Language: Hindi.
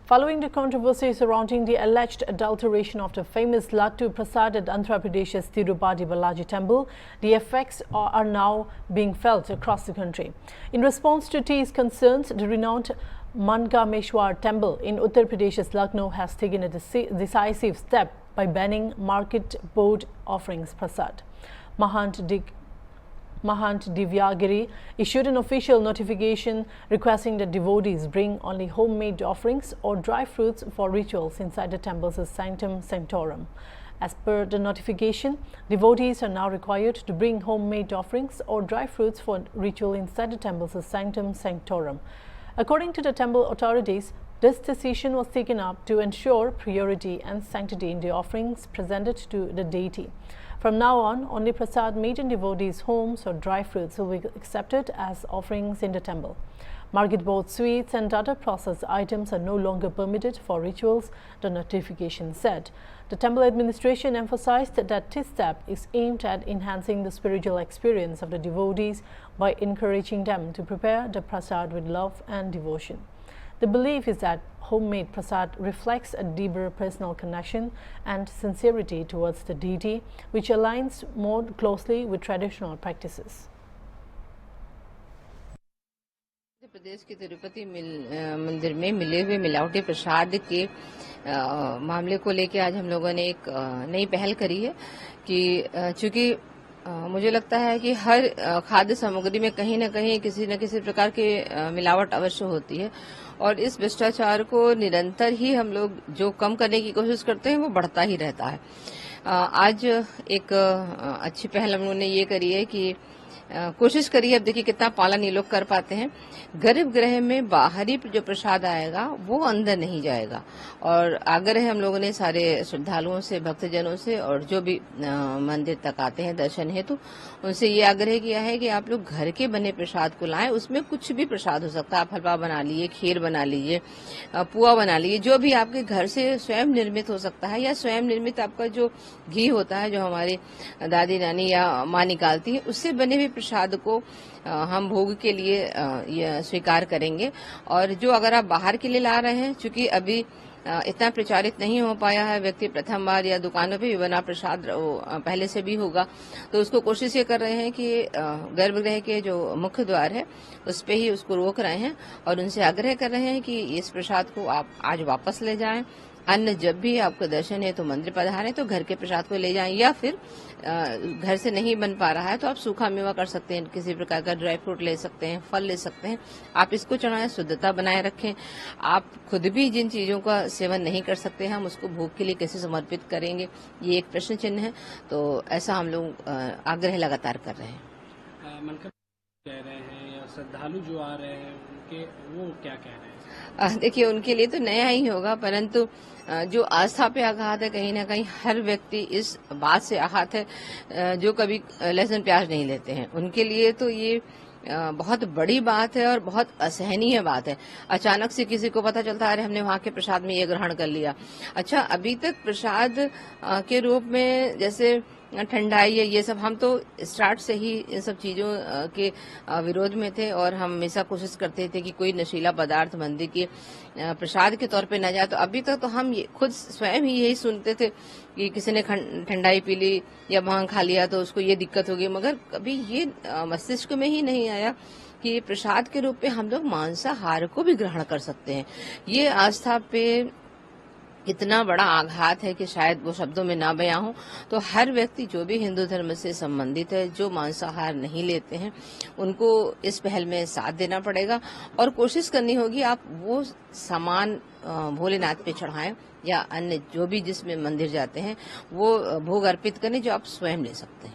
Following the controversy surrounding the alleged adulteration of the famous Laddu Prasad at Andhra Pradesh's Tirupati Balaji temple, the effects are now being felt across the country. In response to T's concerns, the renowned Mangameshwar temple in Uttar Pradesh's Lucknow has taken a decisive step by banning market board offerings prasad. Mahant Divyagiri issued an official notification requesting that devotees bring only homemade offerings or dry fruits for rituals inside the temple's sanctum sanctorum. As per the notification, devotees are now required to bring homemade offerings or dry fruits for ritual inside the temple's sanctum sanctorum. According to the temple authorities, this decision was taken up to ensure purity and sanctity in the offerings presented to the deity. From now on, only prasad made in devotees' homes or dry fruits will be accepted as offerings in the temple. Market board sweets and other processed items are no longer permitted for rituals, the notification said. The temple administration emphasized that this step is aimed at enhancing the spiritual experience of the devotees by encouraging them to prepare the prasad with love and devotion. The belief is that homemade prasad reflects a deeper personal connection and sincerity towards the deity, which aligns more closely with traditional practices. Madhya Pradesh के तिरुपति मंदिर में मिले हुए मिलावटी प्रसाद के मामले को लेकर आज हम लोगों ने एक नई पहल करी है कि चूंकि मुझे लगता है कि हर खाद्य सामग्री में कहीं न कहीं किसी न किसी प्रकार की मिलावट अवश्य होती है और इस भ्रष्टाचार को निरंतर ही हम लोग जो कम करने की कोशिश करते हैं वो बढ़ता ही रहता है। आज एक अच्छी पहल हम लोगों ने ये करी है कि कोशिश करिए, अब देखिए कितना पालन ये लोग कर पाते हैं। गर्भगृह में बाहरी जो प्रसाद आएगा वो अंदर नहीं जाएगा और आग्रह हम लोगों ने सारे श्रद्धालुओं से, भक्तजनों से और जो भी मंदिर तक आते हैं दर्शन हेतु उनसे ये आग्रह किया है कि आप लोग घर के बने प्रसाद को लाएं। उसमें कुछ भी प्रसाद हो सकता है, आप हलवा बना लीजिए, खीर बना लीजिए, पुआ बना लीजिए, जो भी आपके घर से स्वयं निर्मित हो सकता है या स्वयं निर्मित आपका जो घी होता है जो हमारी दादी नानी या माँ निकालती है उससे बने हुए प्रसाद को हम भोग के लिए स्वीकार करेंगे। और जो अगर आप बाहर के लिए ला रहे हैं, चूंकि अभी इतना प्रचारित नहीं हो पाया है, व्यक्ति प्रथम बार या दुकानों पे भी बना प्रसाद पहले से भी होगा, तो उसको कोशिश ये कर रहे हैं कि गर्भगृह के जो मुख्य द्वार है उस पे ही उसको रोक रहे हैं और उनसे आग्रह कर रहे हैं कि इस प्रसाद को आप आज वापस ले जाएं। अन्य जब भी आपको दर्शन है तो मंदिर पधारें तो घर के प्रसाद को ले जाएं या फिर घर से नहीं बन पा रहा है तो आप सूखा मेवा कर सकते हैं, किसी प्रकार का ड्राई फ्रूट ले सकते हैं, फल ले सकते हैं, आप इसको चढ़ाएं, शुद्धता बनाए रखें। आप खुद भी जिन चीजों का सेवन नहीं कर सकते हम उसको भोग के लिए कैसे समर्पित करेंगे, ये एक प्रश्न चिन्ह है। तो ऐसा हम लोग आग्रह लगातार कर रहे हैं। कह रहे हैं या श्रद्धालु जो आ रहे हैं उनके वो क्या कह रहे हैं? देखिए उनके लिए तो नया ही होगा, परंतु जो आस्था पे आघात है, कहीं ना कहीं हर व्यक्ति इस बात से आहत है जो कभी लहसुन प्याज नहीं लेते हैं, उनके लिए तो ये बहुत बड़ी बात है और बहुत असहनीय बात है। अचानक से किसी को पता चलता है हमने वहां के प्रसाद में ये ग्रहण कर लिया। अच्छा, अभी तक प्रसाद के रूप में जैसे ठंडाई है ये सब, हम तो स्टार्ट से ही इन सब चीजों के विरोध में थे और हम हमेशा कोशिश करते थे कि कोई नशीला पदार्थ मंदिर के प्रसाद के तौर पे न जाए। तो अभी तक तो हम खुद स्वयं ही यही सुनते थे कि किसी ने ठंडाई पी ली या भांग खा लिया तो उसको ये दिक्कत होगी, मगर कभी ये मस्तिष्क में ही नहीं आया कि प्रसाद के रूप में हम लोग मांसाहार को भी ग्रहण कर सकते हैं। ये आस्था पे इतना बड़ा आघात है कि शायद वो शब्दों में ना बयां हो। तो हर व्यक्ति जो भी हिंदू धर्म से संबंधित है, जो मांसाहार नहीं लेते हैं, उनको इस पहल में साथ देना पड़ेगा और कोशिश करनी होगी आप वो सामान भोलेनाथ पे चढ़ाएं या अन्य जो भी जिसमें मंदिर जाते हैं वो भोग अर्पित करें जो आप स्वयं ले सकते हैं।